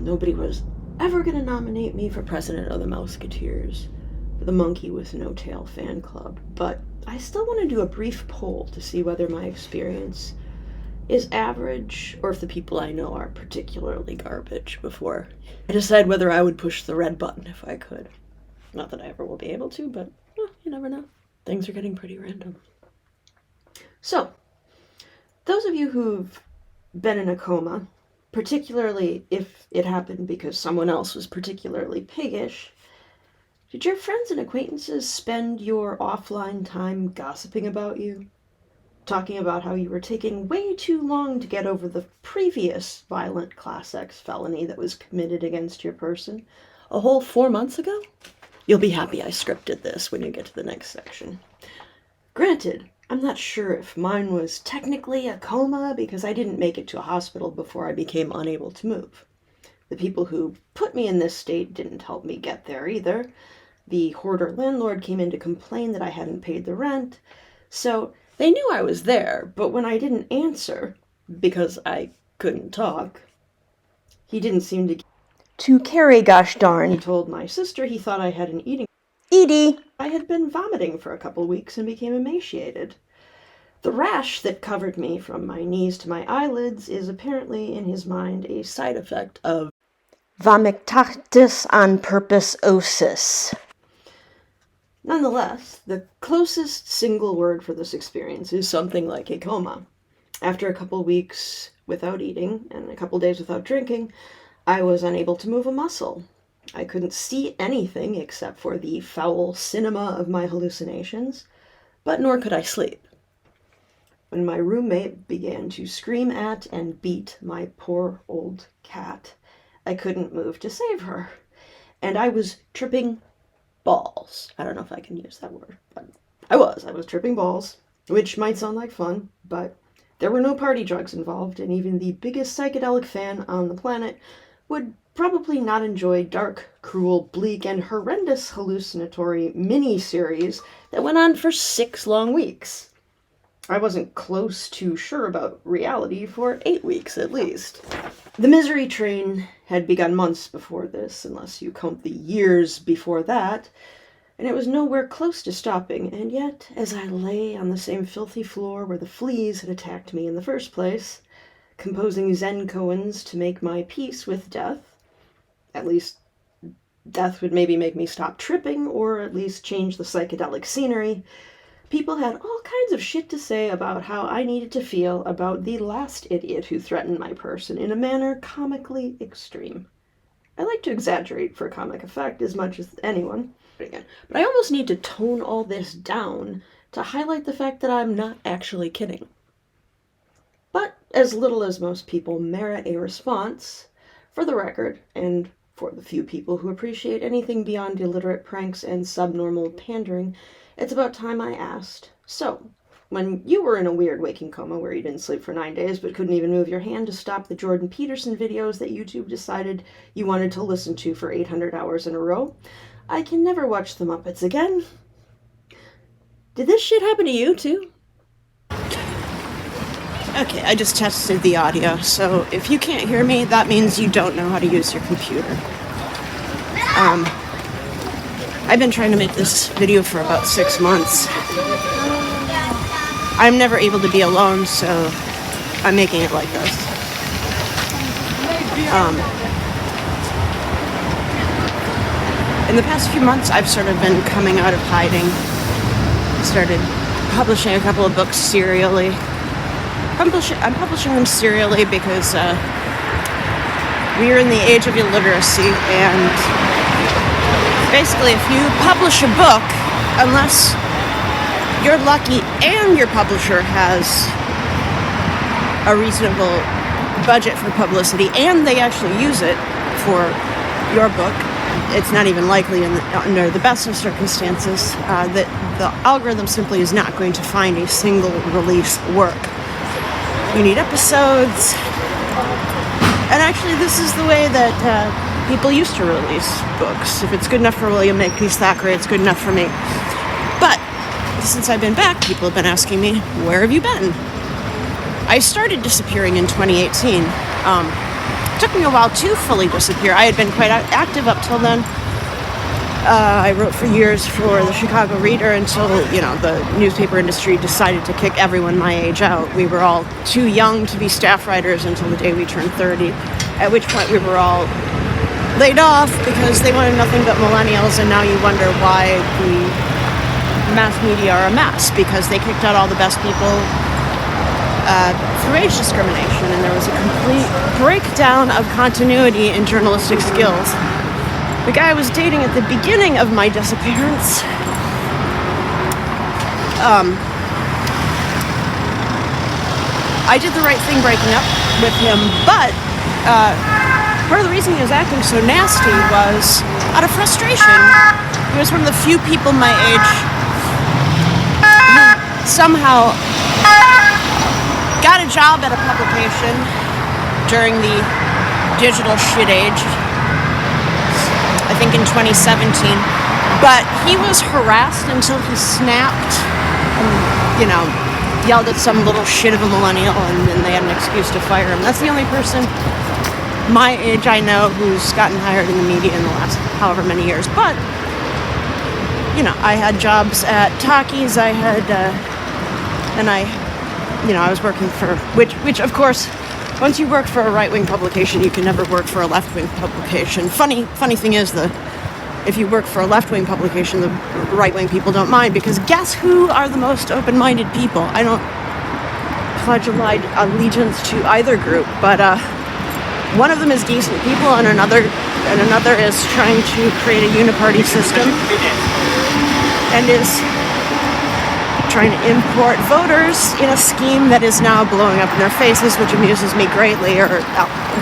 nobody was ever going to nominate me for president of the Musketeers, the Monkey with No Tail fan club, but I still want to do a brief poll to see whether my experience is average or if the people I know are particularly garbage before I decide whether I would push the red button if I could. Not that I ever will be able to, but you never know. Things are getting pretty random. So, those of you who've been in a coma, particularly if it happened because someone else was particularly piggish, did your friends and acquaintances spend your offline time gossiping about you? Talking about how you were taking way too long to get over the previous violent Class X felony that was committed against your person a whole 4 months ago? You'll be happy I scripted this when you get to the next section. Granted, I'm not sure if mine was technically a coma because I didn't make it to a hospital before I became unable to move. The people who put me in this state didn't help me get there either. The hoarder landlord came in to complain that I hadn't paid the rent, so they knew I was there, but when I didn't answer, because I couldn't talk, he didn't seem to carry, gosh darn. He told my sister he thought I had an eating. Edie! I had been vomiting for a couple weeks and became emaciated. The rash that covered me from my knees to my eyelids is apparently, in his mind, a side effect of vomitatis on purposeosis. Nonetheless, the closest single word for this experience is something like a coma. After a couple weeks without eating and a couple days without drinking, I was unable to move a muscle. I couldn't see anything except for the foul cinema of my hallucinations, but nor could I sleep. When my roommate began to scream at and beat my poor old cat, I couldn't move to save her, and I was tripping balls. I don't know if I can use that word, but I was tripping balls, which might sound like fun, but there were no party drugs involved, and even the biggest psychedelic fan on the planet would probably not enjoy dark, cruel, bleak, and horrendous hallucinatory mini-series that went on for 6 long weeks. I wasn't close to sure about reality for 8 weeks at least. The misery train had begun months before this, unless you count the years before that, and it was nowhere close to stopping, and yet, as I lay on the same filthy floor where the fleas had attacked me in the first place, composing Zen koans to make my peace with death, at least death would maybe make me stop tripping, or at least change the psychedelic scenery, people had all kinds of shit to say about how I needed to feel about the last idiot who threatened my person in a manner comically extreme. I like to exaggerate for comic effect as much as anyone, but I almost need to tone all this down to highlight the fact that I'm not actually kidding. But as little as most people merit a response, for the record, and for the few people who appreciate anything beyond illiterate pranks and subnormal pandering, it's about time I asked. So, when you were in a weird waking coma where you didn't sleep for 9 days but couldn't even move your hand to stop the Jordan Peterson videos that YouTube decided you wanted to listen to for 800 hours in a row, I can never watch the Muppets again. Did this shit happen to you too? Okay, I just tested the audio, so if you can't hear me, that means you don't know how to use your computer. I've been trying to make this video for about 6 months. I'm never able to be alone, so I'm making it like this. In the past few months, I've sort of been coming out of hiding. Started publishing a couple of books serially. I'm publishing them serially because we are in the age of illiteracy, and basically if you publish a book, unless you're lucky and your publisher has a reasonable budget for publicity and they actually use it for your book, it's not even likely under the best of circumstances that the algorithm simply is not going to find a single release work. You need episodes, and actually this is the way that people used to release books. If it's good enough for William Makepeace Thackeray, it's good enough for me. But since I've been back, people have been asking me, where have you been? I started disappearing in 2018. took me a while to fully disappear. I had been quite active up till then. I wrote for years for the Chicago Reader until, the newspaper industry decided to kick everyone my age out. We were all too young to be staff writers until the day we turned 30, at which point we were all laid off because they wanted nothing but millennials, and now you wonder why the mass media are a mess, because they kicked out all the best people through age discrimination, and there was a complete breakdown of continuity in journalistic skills. The guy I was dating at the beginning of my disappearance, I did the right thing breaking up with him, but part of the reason he was acting so nasty was out of frustration. He was one of the few people my age who somehow got a job at a publication during the digital shit age, I think in 2017, but he was harassed until he snapped and, yelled at some little shit of a millennial, and then they had an excuse to fire him. That's the only person my age I know who's gotten hired in the media in the last however many years. But, I had jobs at Taki's, I was working for, which of course, once you work for a right-wing publication, you can never work for a left-wing publication. Funny thing is, if you work for a left-wing publication, the right-wing people don't mind, because guess who are the most open-minded people? I don't pledge allegiance to either group, but one of them is decent people, and another is trying to create a uniparty system, and is trying to import voters in a scheme that is now blowing up in their faces, which amuses me greatly, or,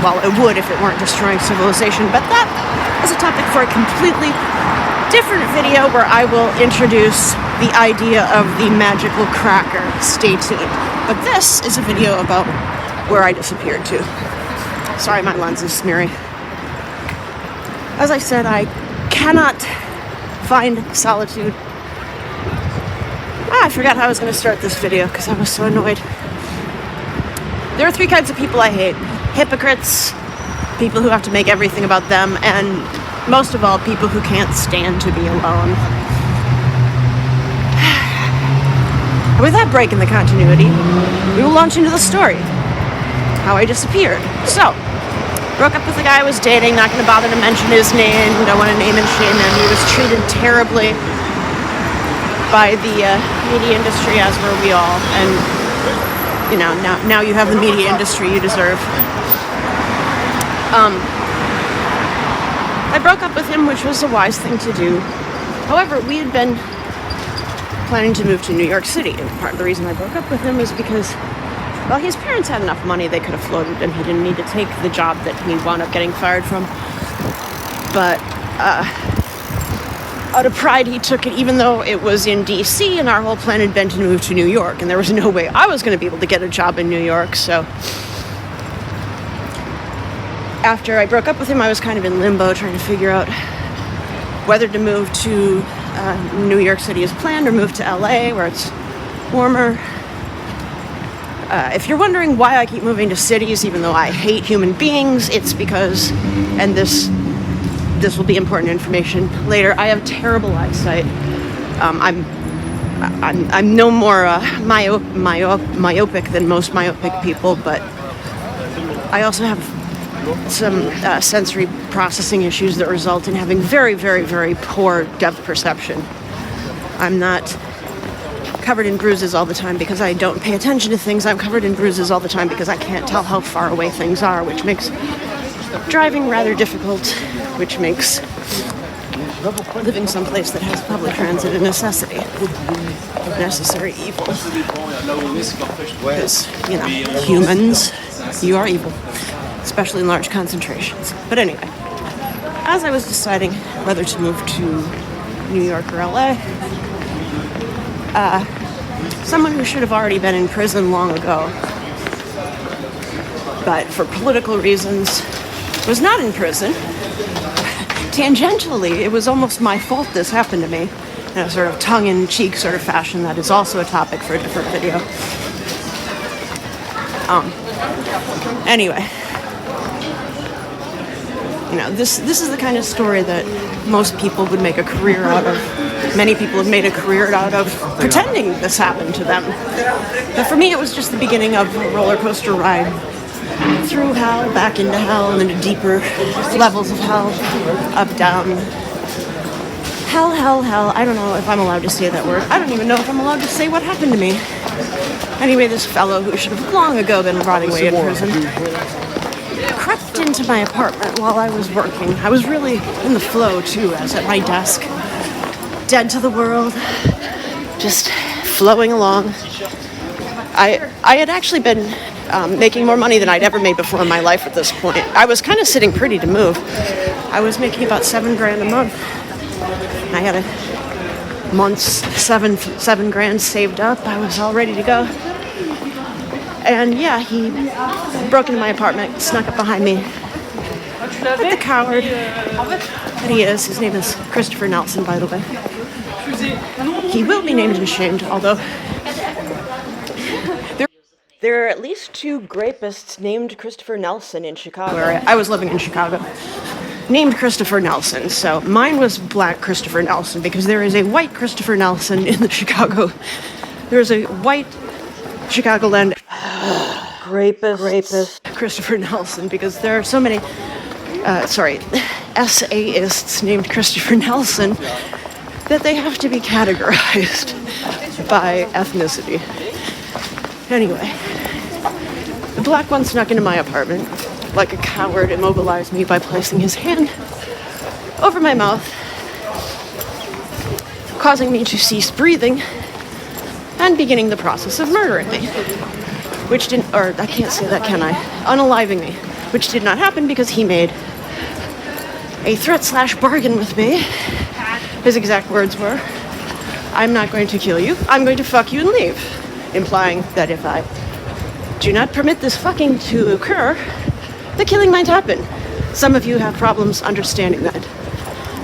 well, it would if it weren't destroying civilization. But that is a topic for a completely different video where I will introduce the idea of the magical cracker. Stay tuned. But this is a video about where I disappeared to. Sorry, my lens is smeary. As I said, I cannot find solitude. I forgot how I was going to start this video because I was so annoyed. There are three kinds of people I hate. Hypocrites, people who have to make everything about them, and most of all, people who can't stand to be alone. With that break in the continuity, we will launch into the story. How I disappeared. So, broke up with the guy I was dating, not going to bother to mention his name, don't want to name and shame him. He was treated terribly by the media industry, as were we all, and now you have the media industry you deserve. I broke up with him, which was a wise thing to do. However, we had been planning to move to New York City, and part of the reason I broke up with him is because, well, his parents had enough money they could have floated him. He didn't need to take the job that he wound up getting fired from. But out of pride, he took it, even though it was in D.C., and our whole plan had been to move to New York, and there was no way I was going to be able to get a job in New York. So after I broke up with him, I was kind of in limbo, trying to figure out whether to move to New York City as planned, or move to L.A., where it's warmer. If you're wondering why I keep moving to cities, even though I hate human beings, it's because, and this will be important information later, I have terrible eyesight. I'm no more myopic than most myopic people, but I also have some sensory processing issues that result in having very, very, very poor depth perception. I'm not covered in bruises all the time because I don't pay attention to things. I'm covered in bruises all the time because I can't tell how far away things are, which makes driving rather difficult, which makes living someplace that has public transit a necessity. Necessary evil. Because, humans, you are evil. Especially in large concentrations. But anyway, as I was deciding whether to move to New York or LA, someone who should have already been in prison long ago, but for political reasons was not in prison. Tangentially, it was almost my fault this happened to me, in a sort of tongue-in-cheek sort of fashion that is also a topic for a different video. Anyway, You know, this is the kind of story that most people would make a career out of. Many people have made a career out of pretending this happened to them. But for me, it was just the beginning of a roller coaster ride through hell, back into hell, and into deeper levels of hell, up, down. Hell, hell, hell. I don't know if I'm allowed to say that word. I don't even know if I'm allowed to say what happened to me. Anyway, this fellow who should have long ago been rotting away in prison crept into my apartment while I was working. I was really in the flow, too. I was at my desk, dead to the world, just flowing along. I had actually been making more money than I'd ever made before in my life at this point. I was kind of sitting pretty to move. I was making about $7,000 a month. I had a month's seven grand saved up. I was all ready to go. And yeah, he broke into my apartment, snuck up behind me. Like the coward that he is. His name is Christopher Nelson, by the way. He will be named and shamed, although there are at least 2 grapists named Christopher Nelson in Chicago. I was living in Chicago. Named Christopher Nelson. So mine was Black Christopher Nelson because there is a white Christopher Nelson in the Chicago. There's a white Chicagoland rapist Christopher Nelson because there are so many essayists named Christopher Nelson that they have to be categorized by ethnicity. Anyway, the black one snuck into my apartment like a coward, immobilized me by placing his hand over my mouth, causing me to cease breathing and beginning the process of murdering me. Which didn't, or I can't say that, can I? Unaliving me. Which did not happen because he made a threat/bargain with me. His exact words were, "I'm not going to kill you, I'm going to fuck you and leave." Implying that if I do not permit this fucking to occur, the killing might happen. Some of you have problems understanding that.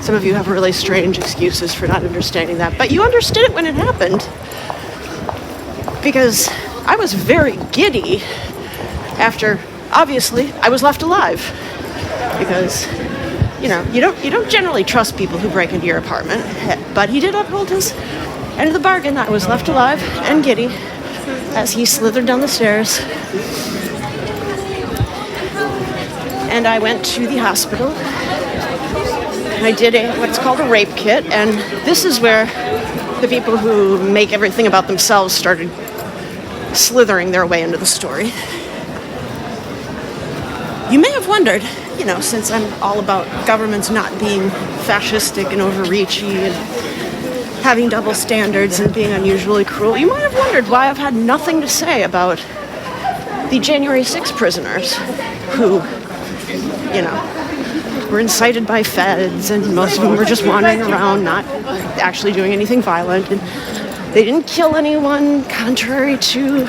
Some of you have really strange excuses for not understanding that. But you understood it when it happened. Because I was very giddy after, obviously, I was left alive. Because, you know, you don't generally trust people who break into your apartment. But he did uphold his end of the bargain. I was left alive and giddy as he slithered down the stairs. And I went to the hospital. I did what's called a rape kit, and this is where the people who make everything about themselves started slithering their way into the story. You may have wondered, you know, since I'm all about governments not being fascistic and overreachy and having double standards and being unusually cruel, you might have wondered why I've had nothing to say about the January 6th prisoners who, you know, were incited by feds, and most of them were just wandering around, not actually doing anything violent, and they didn't kill anyone, contrary to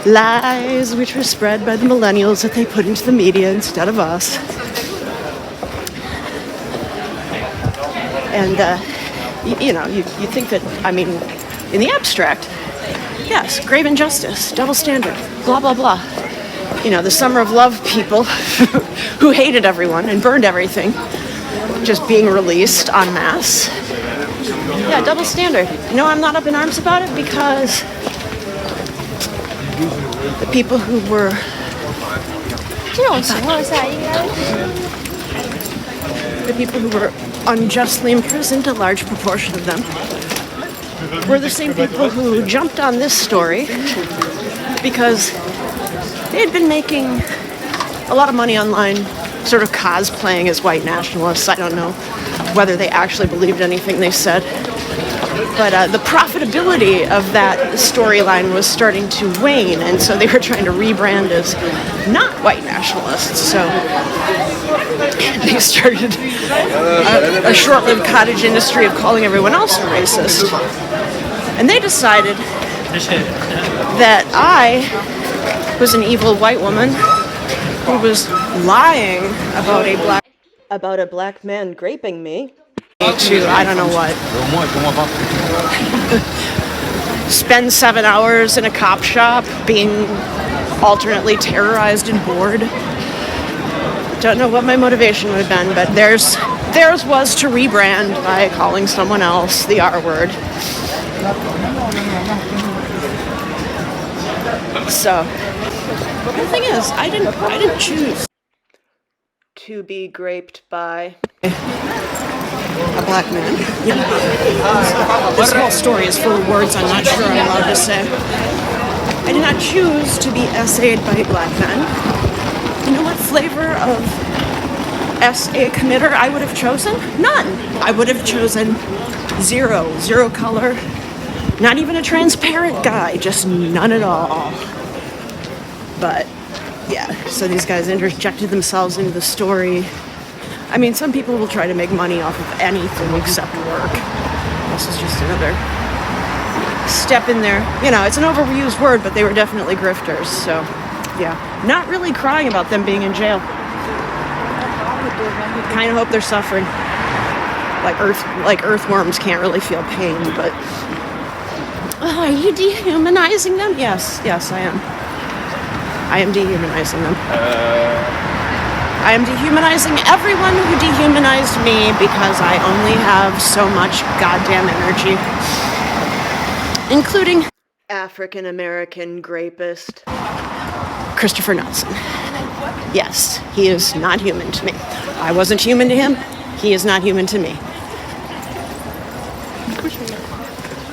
lies which were spread by the millennials that they put into the media instead of us. And, you know, you think that, I mean, in the abstract, yes, grave injustice, double standard, blah, blah, blah. You know, the Summer of Love people who hated everyone and burned everything just being released en masse. Yeah, double standard. No, I'm not up in arms about it because the people who were unjustly imprisoned, a large proportion of them, were the same people who jumped on this story because they had been making a lot of money online, sort of cosplaying as white nationalists. I don't know whether they actually believed anything they said. But the profitability of that storyline was starting to wane, and so they were trying to rebrand as not white nationalists. So they started a short-lived cottage industry of calling everyone else a racist. And they decided that I was an evil white woman who was lying about a black man graping me to I don't know what. Spend 7 hours in a cop shop being alternately terrorized and bored Don't know what my motivation would have been, but theirs was to rebrand by calling someone else the R word. So, the thing is, I didn't choose to be graped by a black man. This whole story is full of words I'm not sure I'm allowed to say. I did not choose to be essayed by black men. You know what flavor of essay committer I would have chosen? None. I would have chosen zero color, not even a transparent guy, just none at all. But yeah, so these guys interjected themselves into the story. I mean, some people will try to make money off of anything except work. This is just another step in there. You know, it's an overused word, but they were definitely grifters. So, yeah, not really crying about them being in jail. Kind of hope they're suffering. Like earthworms can't really feel pain, but are you dehumanizing them? Yes, I am. I am dehumanizing them. I am dehumanizing everyone who dehumanized me because I only have so much goddamn energy. Including African American rapist Christopher Nelson. Yes, he is not human to me. I wasn't human to him. He is not human to me.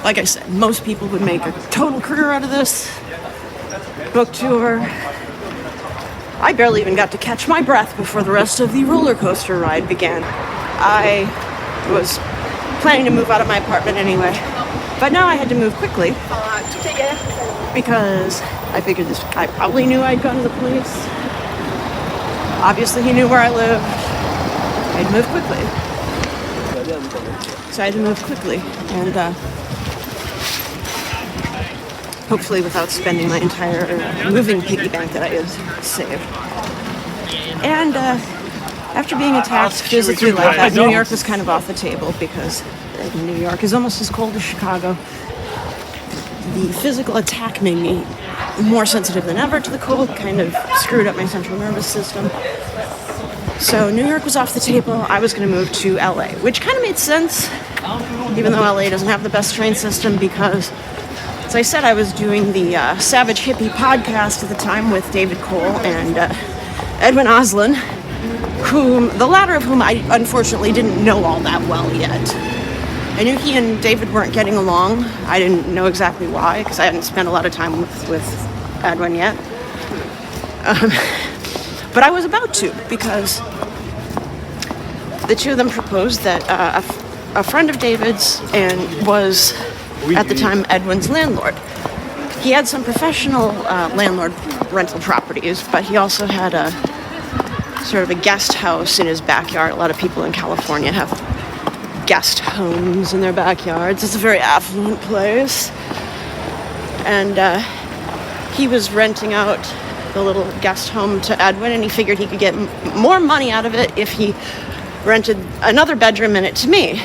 Like I said, most people would make a total career out of this. Book tour. I barely even got to catch my breath before the rest of the roller coaster ride began. I was planning to move out of my apartment anyway, but now I had to move quickly because I figured this guy probably knew I'd gone to the police. Obviously he knew where I lived. I had to move quickly. So I had to move quickly and hopefully without spending my entire moving piggy bank that I had saved. And after being attacked physically like that, New York was kind of off the table because New York is almost as cold as Chicago. The physical attack made me more sensitive than ever to the cold, kind of screwed up my central nervous system. So New York was off the table. I was going to move to LA, which kind of made sense, even though LA doesn't have the best train system because, as I said, I was doing the Savage Hippie podcast at the time with David Cole and Edwin Oslin, the latter of whom I unfortunately didn't know all that well yet. I knew he and David weren't getting along. I didn't know exactly why, because I hadn't spent a lot of time with Edwin yet. But I was about to, because the two of them proposed that a friend of David's and was, at the time, Edwin's landlord. He had some professional landlord rental properties, but he also had a sort of a guest house in his backyard. A lot of people in California have guest homes in their backyards. It's a very affluent place. And he was renting out the little guest home to Edwin, and he figured he could get more money out of it if he rented another bedroom in it to me.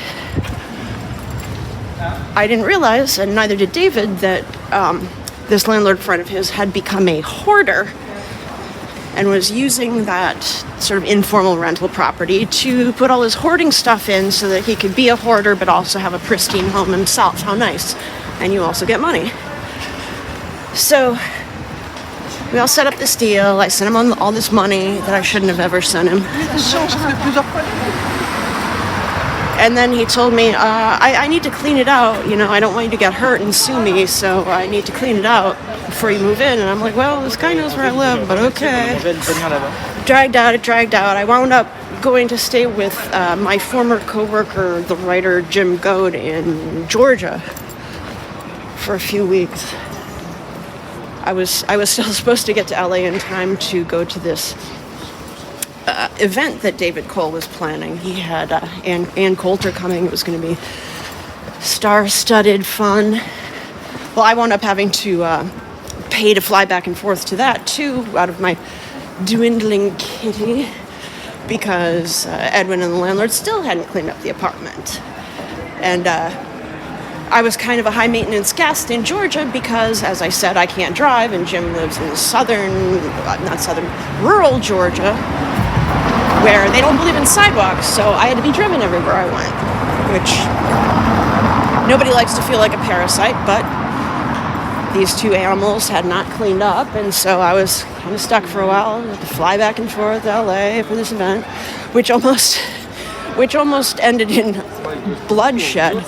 I didn't realize, and neither did David, that this landlord friend of his had become a hoarder and was using that sort of informal rental property to put all his hoarding stuff in so that he could be a hoarder but also have a pristine home himself. How nice. And you also get money. So we all set up this deal. I sent him all this money that I shouldn't have ever sent him. And then he told me, I need to clean it out. You know, I don't want you to get hurt and sue me, so I need to clean it out before you move in. And I'm like, well, this guy knows where I live, but okay. It dragged out. I wound up going to stay with my former coworker, the writer Jim Goad, in Georgia for a few weeks. I was still supposed to get to LA in time to go to this event that David Cole was planning. He had Ann Coulter coming. It was going to be star-studded fun. Well, I wound up having to pay to fly back and forth to that too, out of my dwindling kitty, because Edwin and the landlord still hadn't cleaned up the apartment. And I was kind of a high-maintenance guest in Georgia because, as I said, I can't drive, and Jim lives in rural Georgia. where they don't believe in sidewalks, so I had to be driven everywhere I went, which nobody likes to feel like a parasite, but these two animals had not cleaned up, and so I was kind of stuck for a while. I had to fly back and forth to LA for this event, which almost ended in bloodshed.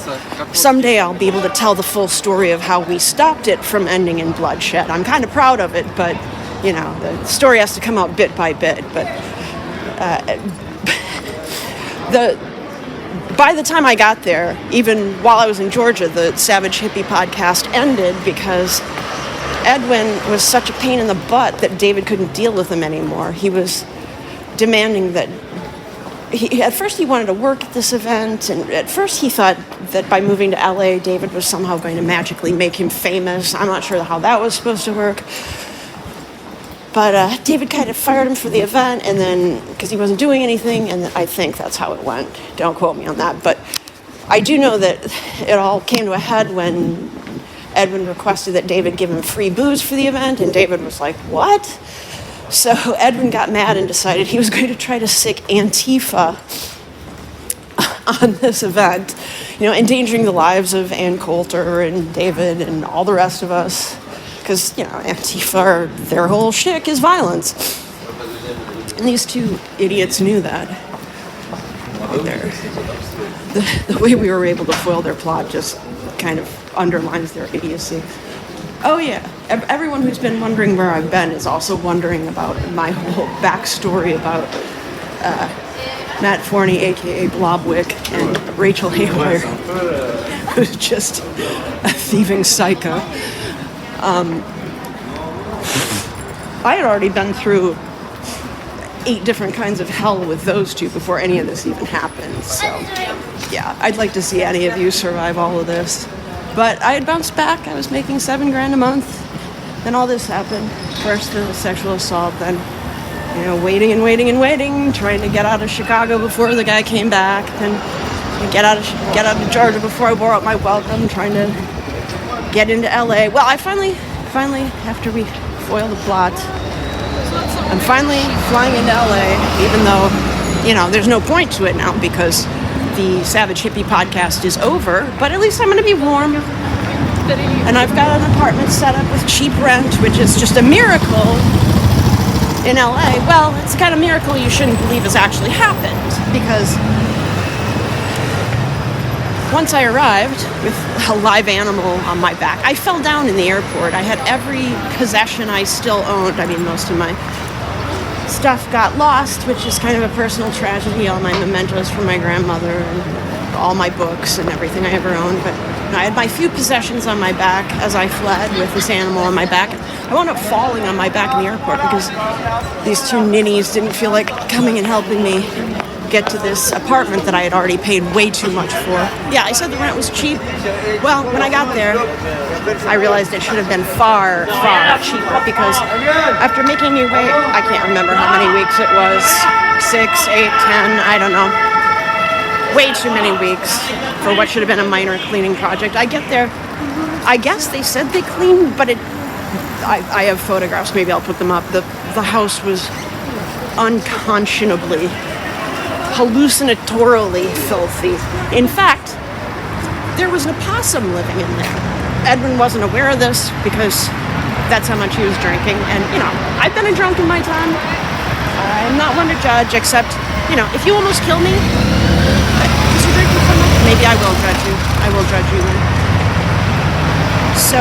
Someday I'll be able to tell the full story of how we stopped it from ending in bloodshed. I'm kind of proud of it, but you know, the story has to come out bit by bit. But by the time I got there, even while I was in Georgia, the Savage Hippie podcast ended because Edwin was such a pain in the butt that David couldn't deal with him anymore. He was demanding that at first he wanted to work at this event, and at first he thought that by moving to LA, David was somehow going to magically make him famous. I'm not sure how that was supposed to work. But David kind of fired him for the event, and then, because he wasn't doing anything, and I think that's how it went. Don't quote me on that. But I do know that it all came to a head when Edwin requested that David give him free booze for the event, and David was like, what? So Edwin got mad and decided he was going to try to sick Antifa on this event, you know, endangering the lives of Ann Coulter and David and all the rest of us, because, you know, Antifa, their whole shtick is violence. And these two idiots knew that. The way we were able to foil their plot just kind of underlines their idiocy. Oh yeah, everyone who's been wondering where I've been is also wondering about my whole backstory about Matt Forney, aka Blobwick, and Rachel Haywire, who's just a thieving psycho. I had already been through 8 different kinds of hell with those two before any of this even happened, so yeah, I'd like to see any of you survive all of this. But I had bounced back. I was making $7,000 a month. Then all this happened. First the sexual assault, then, you know, waiting, trying to get out of Chicago before the guy came back, then get out of Georgia before I wore out my welcome, trying to get into LA. Well, I finally, after we foil the plot, I'm finally flying into LA, even though, you know, there's no point to it now because the Savage Hippie podcast is over, but at least I'm going to be warm. And I've got an apartment set up with cheap rent, which is just a miracle in LA. Well, it's the kind of miracle you shouldn't believe has actually happened, because once I arrived with a live animal on my back, I fell down in the airport. I had every possession I still owned. I mean, most of my stuff got lost, which is kind of a personal tragedy. All my mementos from my grandmother and all my books and everything I ever owned. But I had my few possessions on my back as I fled with this animal on my back. I wound up falling on my back in the airport because these two ninnies didn't feel like coming and helping me get to this apartment that I had already paid way too much for. Yeah, I said the rent was cheap. Well, when I got there, I realized it should have been far, far cheaper, because after making me wait, I can't remember how many weeks it was, 6, 8, 10, I don't know. Way too many weeks for what should have been a minor cleaning project. I get there, I guess they said they cleaned, but I have photographs, maybe I'll put them up. The house was unconscionably, hallucinatorily filthy. In fact, there was an opossum living in there. Edwin wasn't aware of this because that's how much he was drinking. And, you know, I've been a drunk in my time. I'm not one to judge, except, you know, if you almost kill me because you're drinking so much, maybe I will judge you. I will judge you then. So